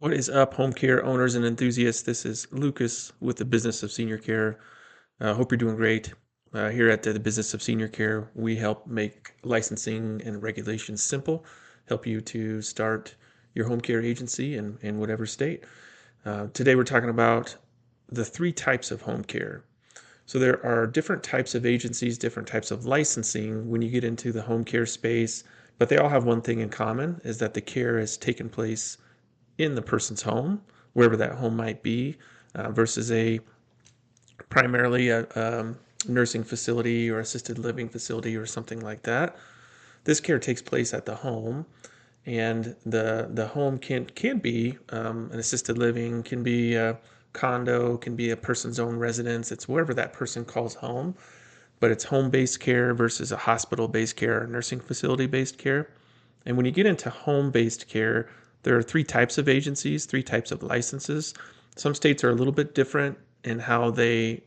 What is up, home care owners and enthusiasts? This is Lucas with the Business of Senior Care. Hope you're doing great. Here at the Business of Senior Care, we help make licensing and regulations simple, help you to start your home care agency in whatever state. Today, we're talking about the three types of home care. So, there are different types of agencies, different types of licensing when you get into the home care space, but they all have one thing in common is that the care is taken place in the person's home, wherever that home might be, versus a primarily a nursing facility or assisted living facility or something like that. This care takes place at the home, and the home can be an assisted living, can be a condo, can be a person's own residence. It's wherever that person calls home, but it's home-based care versus a hospital-based care or nursing facility-based care. And when you get into home-based care, there are three types of agencies, three types of licenses. Some states are a little bit different in how they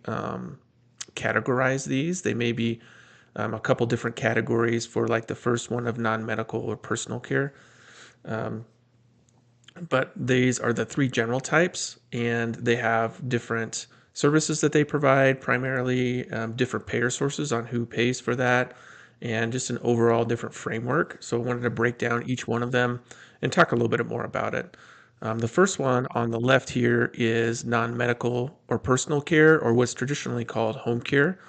categorize these. They may be a couple different categories for like the first one of non-medical or personal care. But these are the three general types, and they have different services that they provide, primarily different payer sources on who pays for that, and just an overall different framework. So I wanted to break down each one of them and talk a little bit more about it. The first one on the left here is non-medical or personal care, or what's traditionally called home care.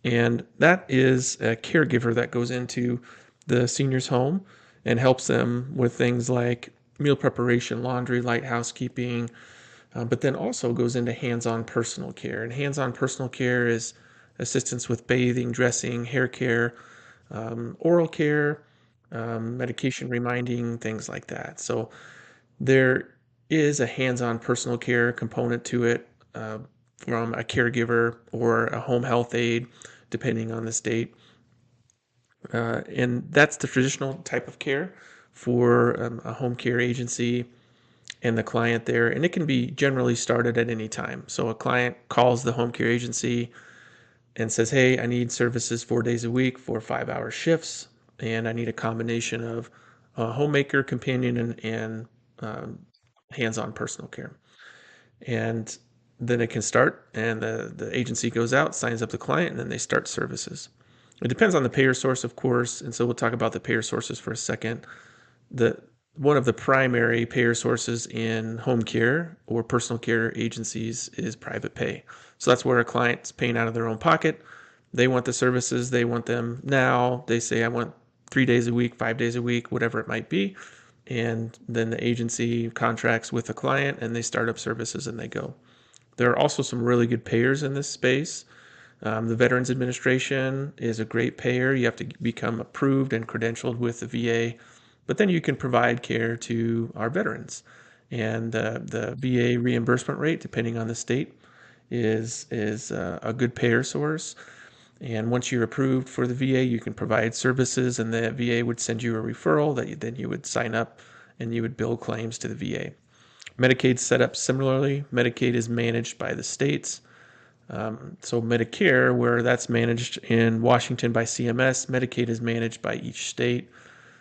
And that is a caregiver that goes into the senior's home and helps them with things like meal preparation, laundry, light housekeeping, but then also goes into hands-on personal care. And hands-on personal care is assistance with bathing, dressing, hair care, oral care, medication reminding, things like that. So there is a hands-on personal care component to it from a caregiver or a home health aide, depending on the state. And that's the traditional type of care for a home care agency and the client there. And it can be generally started at any time. So a client calls the home care agency and says, hey, I need services 4 days a week for 5-hour shifts. And I need a combination of a homemaker, companion, and hands-on personal care. And then it can start, and the agency goes out, signs up the client, and then they start services. It depends on the payer source, of course, and so we'll talk about the payer sources for a second. One of the primary payer sources in home care or personal care agencies is private pay. So that's where a client's paying out of their own pocket. They want the services, they want them now. They say, I want 3 days a week, 5 days a week, whatever it might be. And then the agency contracts with the client and they start up services and they go. There are also some really good payers in this space. The Veterans Administration is a great payer. You have to become approved and credentialed with the VA, but then you can provide care to our veterans. And the VA reimbursement rate, depending on the state, is a good payer source. And once you're approved for the VA, you can provide services, and the VA would send you a referral then you would sign up and you would bill claims to the VA. Medicaid's set up similarly. Medicaid is managed by the states. So Medicare, where that's managed in Washington by CMS, Medicaid is managed by each state.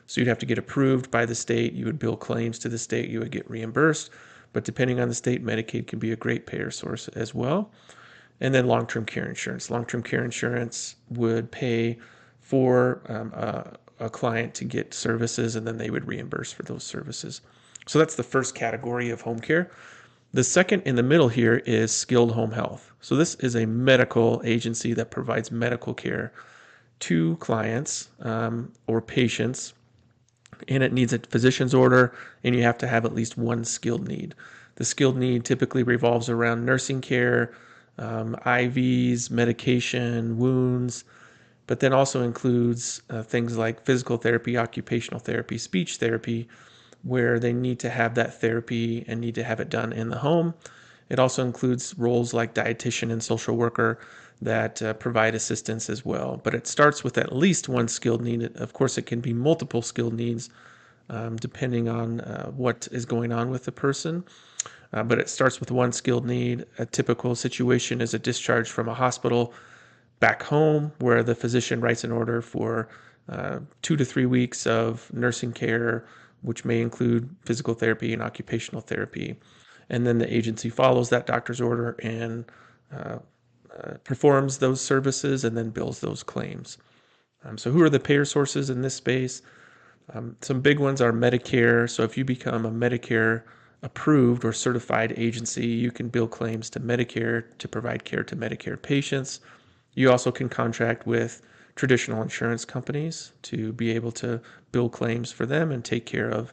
So you'd have to get approved by the state. You would bill claims to the state. You would get reimbursed. But depending on the state, Medicaid can be a great payer source as well. And then long-term care insurance. Long-term care insurance would pay for a client to get services, and then they would reimburse for those services. So that's the first category of home care. The second in the middle here is skilled home health. So this is a medical agency that provides medical care to clients or patients, and it needs a physician's order, and you have to have at least one skilled need. The skilled need typically revolves around nursing care, IVs, medication, wounds, but then also includes things like physical therapy, occupational therapy, speech therapy, where they need to have that therapy and need to have it done in the home. It also includes roles like dietitian and social worker that provide assistance as well. But it starts with at least one skilled need. Of course, it can be multiple skilled needs depending on what is going on with the person. But it starts with one skilled need. A typical situation is a discharge from a hospital back home where the physician writes an order for 2 to 3 weeks of nursing care which may include physical therapy and occupational therapy. And then the agency follows that doctor's order and performs those services and then bills those claims. So who are the payer sources in this space? Some big ones are Medicare. So if you become a Medicare approved or certified agency, you can bill claims to Medicare to provide care to Medicare patients. You also can contract with traditional insurance companies to be able to bill claims for them and take care of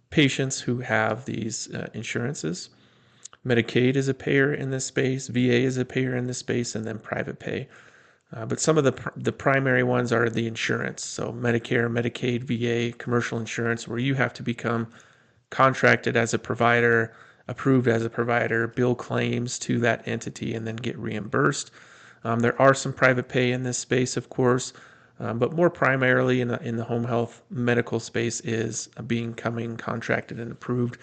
patients who have these insurances. Medicaid is a payer in this space, VA is a payer in this space, and then private pay. But some of the primary ones are the insurance. So Medicare, Medicaid, VA, commercial insurance, where you have to become contracted as a provider, approved as a provider, bill claims to that entity, and then get reimbursed. There are some private pay in this space, of course, but more primarily in the home health medical space is becoming contracted and approved,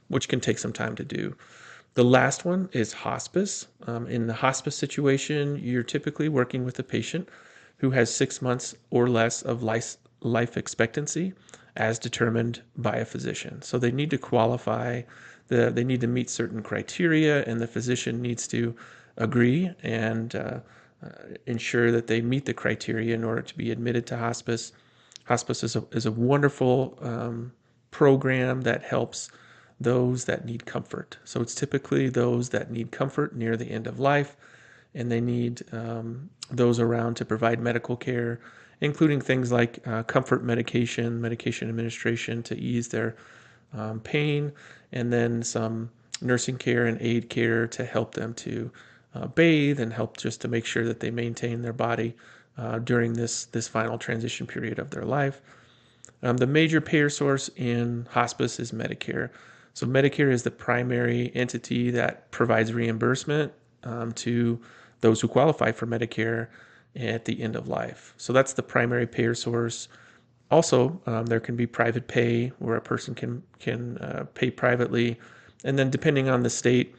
which can take some time to do. The last one is hospice. In the hospice situation, you're typically working with a patient who has 6 months or less of life expectancy as determined by a physician. So they need to qualify, they need to meet certain criteria, and the physician needs to agree and ensure that they meet the criteria in order to be admitted to hospice. Hospice is a wonderful program that helps those that need comfort. So it's typically those that need comfort near the end of life, and they need those around to provide medical care, including things like comfort medication, medication administration to ease their pain, and then some nursing care and aid care to help them to bathe and help just to make sure that they maintain their body during this final transition period of their life. The major payer source in hospice is Medicare. So Medicare is the primary entity that provides reimbursement to those who qualify for Medicare at the end of life. So that's the primary payer source. Also, there can be private pay where a person can pay privately, and then depending on the state,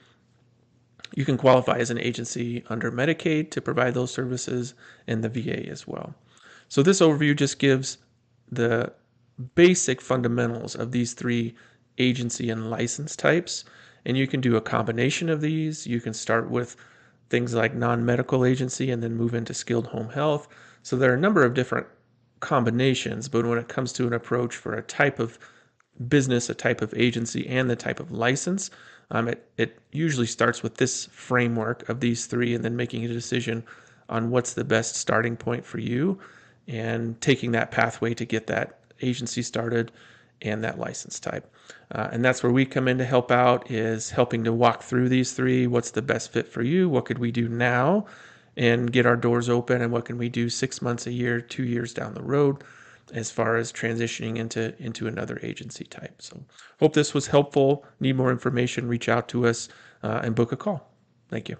you can qualify as an agency under Medicaid to provide those services and the VA as well. So this overview just gives the basic fundamentals of these three agency and license types. And you can do a combination of these. You can start with things like non-medical agency and then move into skilled home health. So there are a number of different combinations, but when it comes to an approach for a type of business, a type of agency, and the type of license, it usually starts with this framework of these three and then making a decision on what's the best starting point for you and taking that pathway to get that agency started and that license type. And that's where we come in to help out, is helping to walk through these three. What's the best fit for you? What could we do now and get our doors open? And what can we do 6 months, a year, 2 years down the road as far as transitioning into another agency type? So hope this was helpful. Need more information, reach out to us and book a call. Thank you.